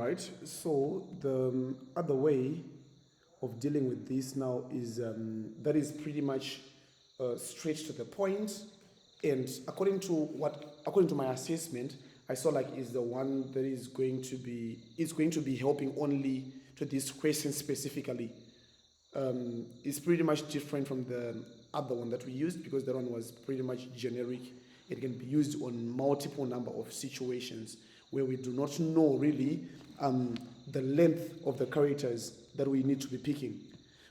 right, so the other way of dealing with this now is that is pretty much straight to the point, and according to my assessment, I saw like is the one that is going to be helping only to this question specifically. It's pretty much different from the other one that we used, because that one was pretty much generic. It can be used on multiple number of situations where we do not know really the length of the characters that we need to be picking.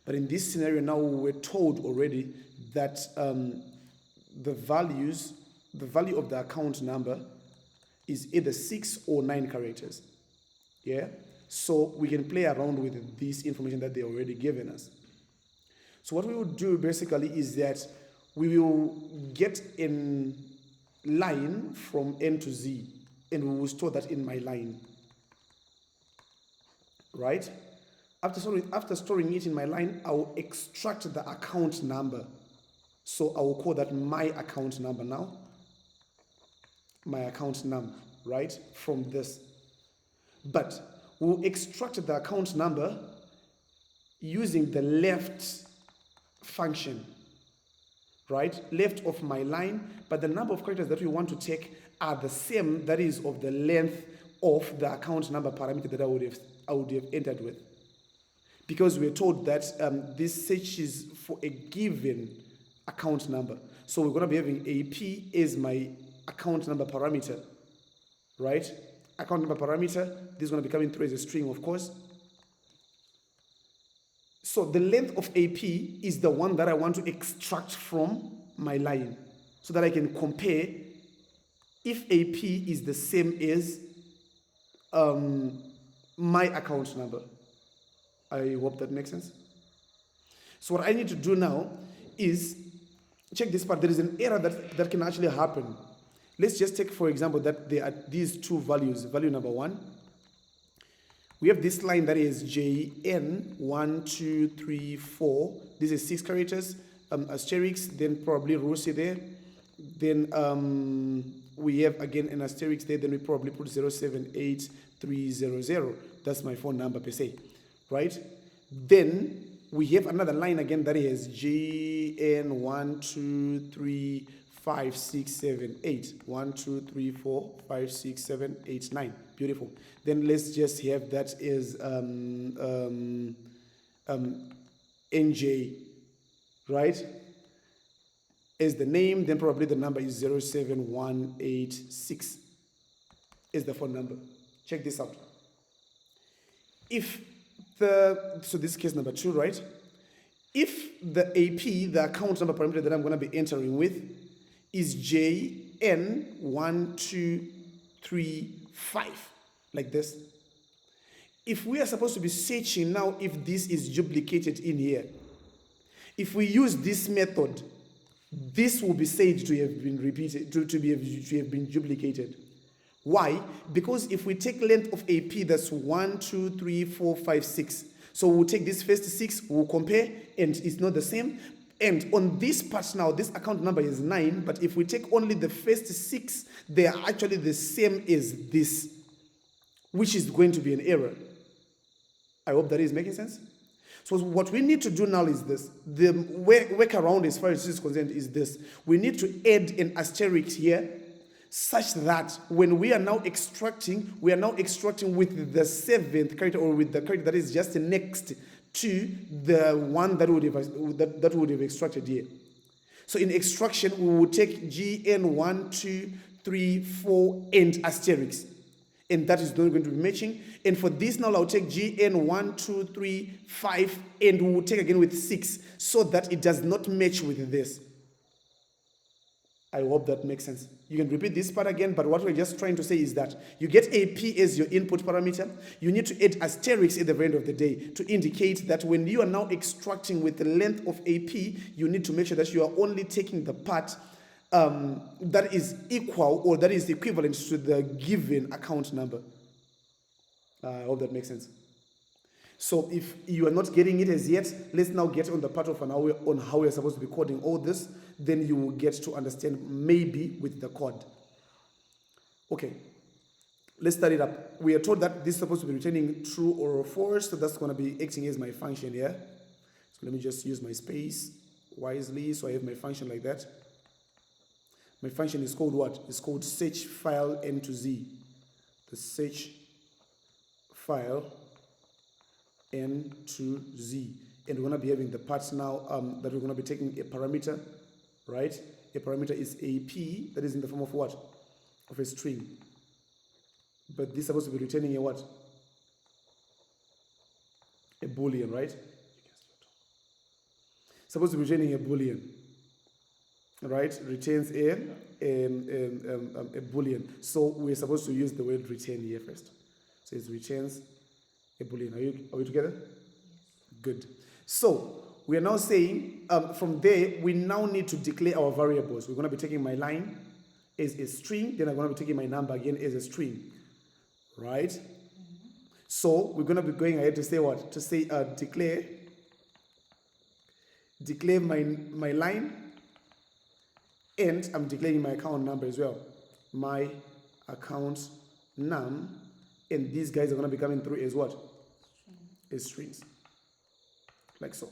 But in this scenario now, we're told already that the value of the account number is either 6 or 9 characters. Yeah, so we can play around with this information that they already given us. So what we will do basically is that we will get in line from N to Z, and we will store that in my line, right? After storing it in my line, I will extract the account number. So I will call that my account number now. My account number, right? From this. But we'll extract the account number using the left function, right? Left of my line, but the number of characters that we want to take are the same, that is of the length of the account number parameter that I would have entered with. Because we're told that this searches for a given account number. So we're going to be having AP as my account number parameter, right? Account number parameter, this is going to be coming through as a string, of course. So the length of AP is the one that I want to extract from my line, so that I can compare if AP is the same as my account number. I hope that makes sense. So what I need to do now is check this part. There is an error that can actually happen. Let's just take, for example, that there are these two values. Value number 1. We have this line that is JN 1, 2, 3, 4. This is 6 characters, asterisk, then probably Rusi there. Then we have again an asterisk there. Then we probably put 078300. That's my phone number per se, right? Then we have another line again that is JN 1, 2, 3, 5, 6, 7, 8. 1, 2, 3, 4, 5, 6, 7, 8, 9. Beautiful. Then let's just have that as NJ, right? As the name, then probably the number is 07186 is the phone number. Check this out. So this is case number 2, right? If the AP, the account number parameter that I'm going to be entering with, is JN1235, like this. If we are supposed to be searching now if this is duplicated in here, if we use this method, this will be said to have been repeated, to have been duplicated. Why? Because if we take length of AP, that's 1, 2, 3, 4, 5, 6. So we'll take this first 6, we'll compare, and it's not the same. And on this part now, this account number is 9, but if we take only the first 6, they are actually the same as this, which is going to be an error. I hope that is making sense. So what we need to do now is this. The workaround as far as this is concerned is this. We need to add an asterisk here, such that when we are now extracting, with the 7th character, or with the character that is just next to the one that would have extracted here. So in extraction, we will take GN1, 2, 3, 4, and asterisk. And that is not going to be matching. And for this now, I'll take GN1, 2, 3, 5, and we will take again with 6, so that it does not match with this. I hope that makes sense. You can repeat this part again, but what we're just trying to say is that you get AP as your input parameter. You need to add asterisks at the end of the day to indicate that when you are now extracting with the length of AP, you need to make sure that you are only taking the part that is equal or that is equivalent to the given account number. I hope that makes sense. So if you are not getting it as yet, let's now get on the part of on how we're supposed to be coding all this. Then you will get to understand maybe with the code. Okay. Let's start it up. We are told that this is supposed to be returning true or false, so that's going to be acting as my function here. So let me just use my space wisely, so I have my function like that. My function is called what? It's called SearchFileNtoZ. The search file N2Z. And we're going to be having the part now that we're going to be taking a parameter, right? A parameter is AP, that is in the form of what? Of a string. But this is supposed to be returning a what? A boolean, right? Supposed to be returning a boolean, right? Returns a boolean. So we're supposed to use the word return here first. So it returns a boolean. Are we together? Good. So we are now saying from there we now need to declare our variables. We're going to be taking my line as a string, then I'm going to be taking my number again as a string, right? So we're going to be going ahead to say what? To say declare my line, and I'm declaring my account number as well. My account num, and these guys are going to be coming through as what? As strings. Like so,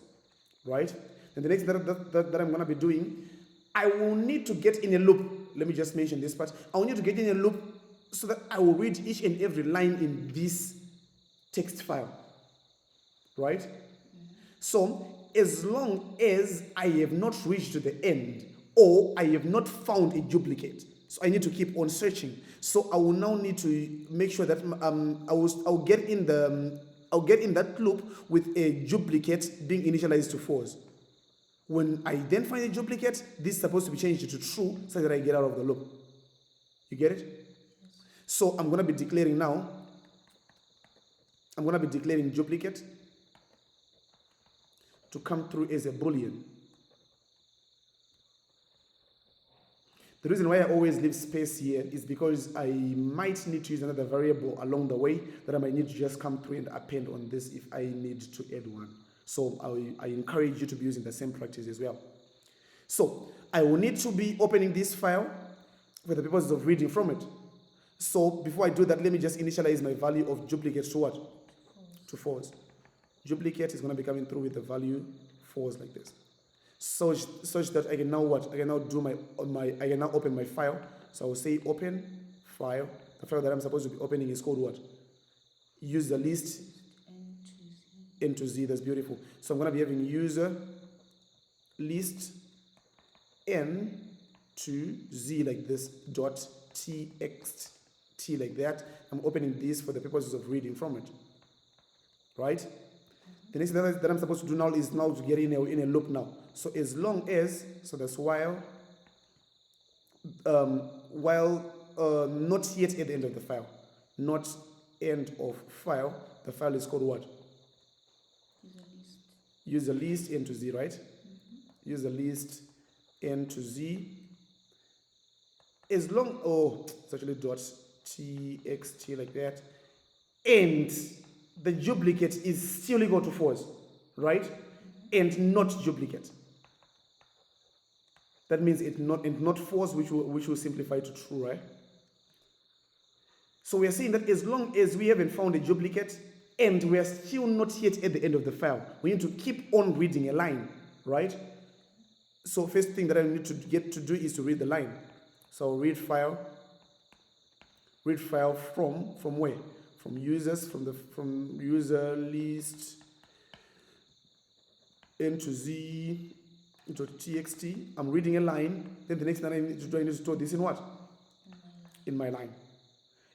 right? And the next that I'm going to be doing, I will need to get in a loop. Let me just mention this part. I will need to get in a loop so that I will read each and every line in this text file, right? So as long as I have not reached to the end or I have not found a duplicate, so I need to keep on searching. So I will now need to make sure that I'll get in that loop with a duplicate being initialized to false. When I then find a duplicate, this is supposed to be changed to true so that I get out of the loop. You get it? So I'm going to be declaring now. I'm going to be declaring duplicate to come through as a boolean. The reason why I always leave space here is because I might need to use another variable along the way that I might need to just come through and append on this if I need to add one. So I encourage you to be using the same practice as well. So I will need to be opening this file for the purposes of reading from it. So before I do that, let me just initialize my value of duplicate to what? To false. Duplicate is going to be coming through with the value false like this. Such that I can now what? I can now do I can now open my file. So I will say open file. The file that I'm supposed to be opening is called what? User list N2Z. That's beautiful. So I'm going to be having user list N2Z like this dot txt like that. I'm opening this for the purposes of reading from it. Right? The next thing that I'm supposed to do now is now to get in a loop now. So as long as, so that's while not yet at the end of the file. Not end of file. The file is called what? User list N2Z, right? User list N2Z. As long, it's actually dot txt like that. And the duplicate is still equal to false, right? And not duplicate. That means it's not false, which will simplify to true, right? So we are saying that as long as we haven't found a duplicate and we are still not yet at the end of the file, we need to keep on reading a line, right? So first thing that I need to get to do is to read the line. So read file from where? From users, from user list N2Z .txt. I'm reading a line. Then the next thing I need to do, I need to store this in what? In my line.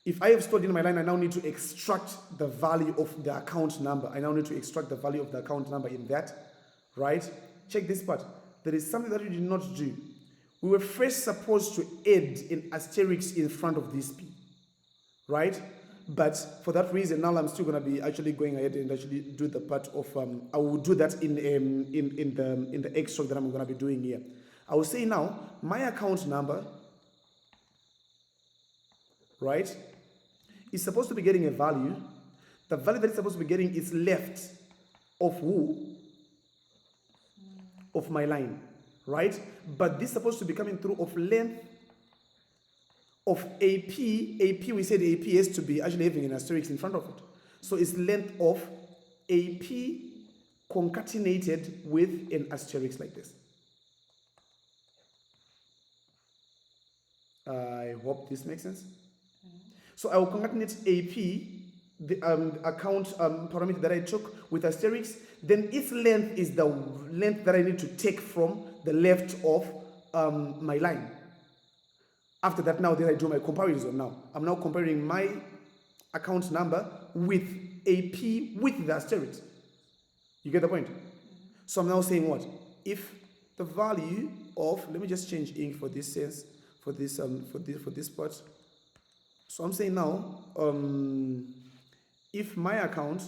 If I have stored in my line, I now need to extract the value of the account number. I now need to extract the value of the account number in that, right? Check this part. There is something that we did not do. We were first supposed to add an asterisk in front of this P, right? But for that reason, now I'm still going to be actually going ahead and actually do the part of, I will do that in the extract that I'm going to be doing here. I will say now, my account number, right, is supposed to be getting a value. The value that it's supposed to be getting is left of who? Of my line, right? But this is supposed to be coming through of length of AP, we said AP has to be actually having an asterisk in front of it. So it's length of AP concatenated with an asterisk like this. I hope this makes sense. So I will concatenate AP, the account parameter that I took with asterisk. Then its length is the length that I need to take from the left of my line. After that, now then I do my comparison. Now I'm now comparing my account number with AP with the asterisk. You get the point? So I'm now saying what? If the value of, let me just change ink for this sense, for this part. So I'm saying now, if my account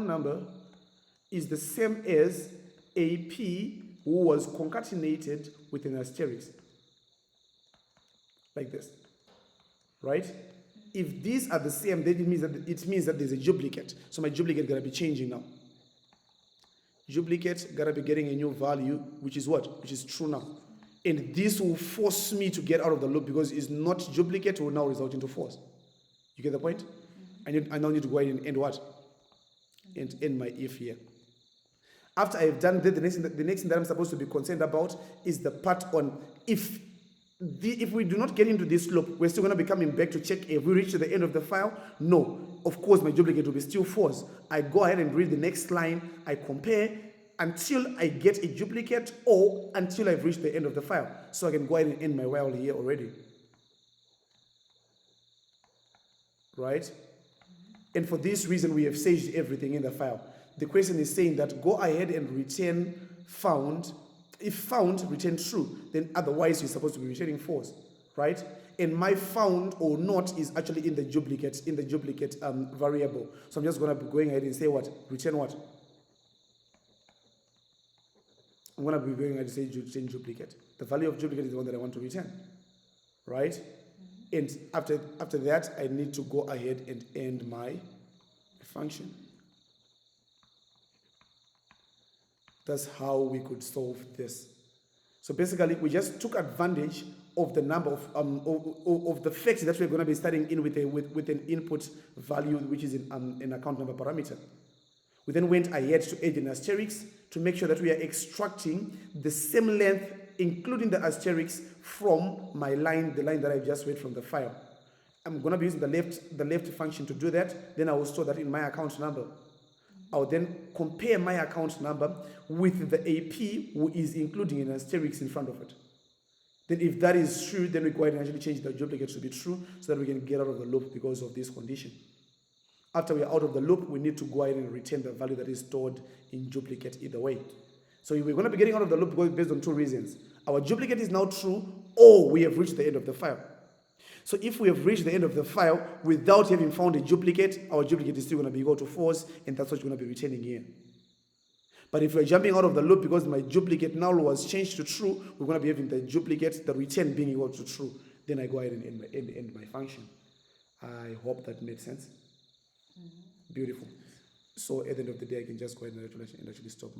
number is the same as AP who was concatenated with an asterisk, like this, right? If these are the same, then it means that there's a duplicate. So my duplicate gotta be changing now. Duplicate gotta be getting a new value, which is what? Which is true now. And this will force me to get out of the loop because it's not duplicate, will now result into false. You get the point? I now need to go ahead and end what? And end my if here. After I've done that, the next thing that I'm supposed to be concerned about is the part on if we do not get into this loop, we're still going to be coming back to check if we reach the end of the file. No, of course my duplicate will be still false. I go ahead and read the next line, I compare until I get a duplicate or until I've reached the end of the file. So I can go ahead and end my while here already. Right? And for this reason, we have saged everything in the file. The question is saying that go ahead and return found. If found, return true. Then otherwise, you're supposed to be returning false. Right? And my found or not is actually in the duplicate variable. So I'm just going to be going ahead and say what? Return what? I'm going to be going ahead and say return duplicate. The value of duplicate is the one that I want to return. Right? And after that, I need to go ahead and end my function. That's how we could solve this. So basically, we just took advantage of the number of the fact that we're going to be starting in with an input value, which is an account number parameter. We then went ahead to add an asterisk to make sure that we are extracting the same length, including the asterisk, from my line, the line that I just read from the file. I'm going to be using the left function to do that. Then I will store that in my account number. I'll then compare my account number with the AP who is including an asterisk in front of it. Then if that is true, then we go ahead and actually change the duplicate to be true so that we can get out of the loop because of this condition. After we are out of the loop, we need to go ahead and return the value that is stored in duplicate either way. So we're going to be getting out of the loop based on two reasons. Our duplicate is now true, or we have reached the end of the file. So if we have reached the end of the file without having found a duplicate, our duplicate is still going to be equal to false, and that's what you're going to be returning here. But if we're jumping out of the loop because my duplicate now was changed to true, we're going to be having the duplicate, the return being equal to true. Then I go ahead and end my function. I hope that made sense. Beautiful. So at the end of the day, I can just go ahead and actually stop my